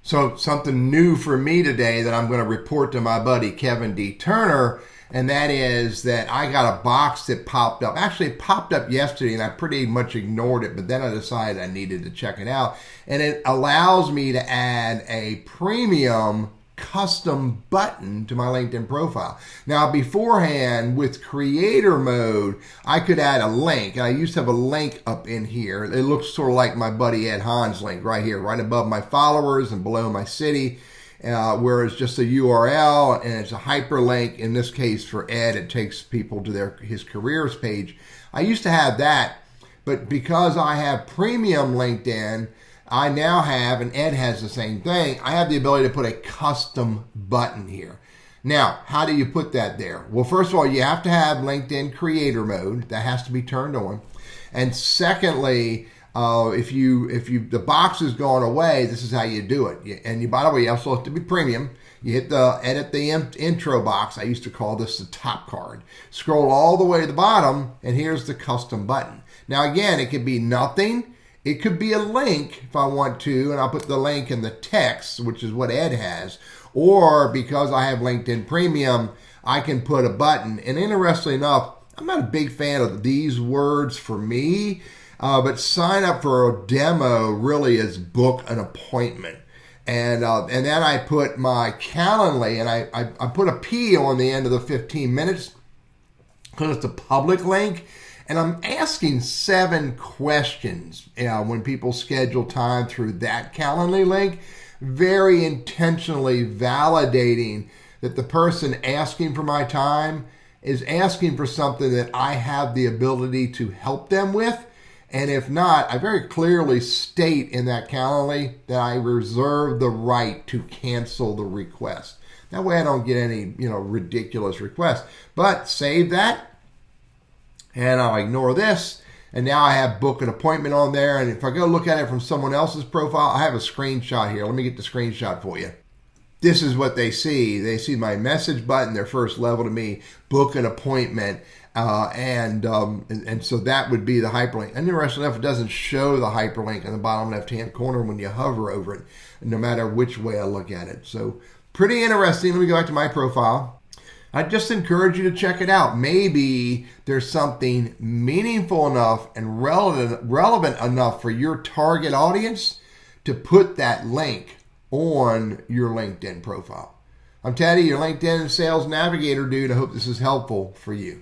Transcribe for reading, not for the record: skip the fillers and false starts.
So something new for me today that I'm going to report to my buddy Kevin D. Turner, and that is that I got a box that popped up. Actually, it popped up yesterday, and I pretty much ignored it, but then I decided I needed to check it out. And it allows me to add a premium custom button to my LinkedIn profile. Now, beforehand, with creator mode, I could add a link. And I used to have a link up in here. It looks sort of like my buddy Ed Hahn's link right here, right above my followers and below my city, where it's just a URL and it's a hyperlink. In this case, for Ed, it takes people to his careers page. I used to have that, but because I have premium LinkedIn, I now have, and Ed has the same thing, I have the ability to put a custom button here. Now, how do you put that there? Well, first of all, you have to have LinkedIn creator mode. That has to be turned on. And secondly, if the box has gone away, this is how you do it. And by the way, you also have to be premium. You hit the edit the intro box. I used to call this the top card. Scroll all the way to the bottom, and here's the custom button. Now, again, it could be nothing. It could be a link if I want to, and I'll put the link in the text, which is what Ed has. Or because I have LinkedIn Premium, I can put a button. And interestingly enough, I'm not a big fan of these words for me, but sign up for a demo really is book an appointment. And then I put my Calendly, and I put a P on the end of the 15 minutes because it's a public link. And I'm asking 7 questions when people schedule time through that Calendly link, very intentionally validating that the person asking for my time is asking for something that I have the ability to help them with. And if not, I very clearly state in that Calendly that I reserve the right to cancel the request. That way I don't get any, ridiculous requests. But save that. And I'll ignore this. And now I have book an appointment on there. And if I go look at it from someone else's profile, I have a screenshot here. Let me get the screenshot for you. This is what they see. They see my message button, their first level to me, book an appointment. And so that would be the hyperlink. And interestingly enough, it doesn't show the hyperlink in the bottom left-hand corner when you hover over it, no matter which way I look at it. So pretty interesting. Let me go back to my profile. I just encourage you to check it out. Maybe there's something meaningful enough and relevant enough for your target audience to put that link on your LinkedIn profile. I'm Teddy, your LinkedIn Sales Navigator dude. I hope this is helpful for you.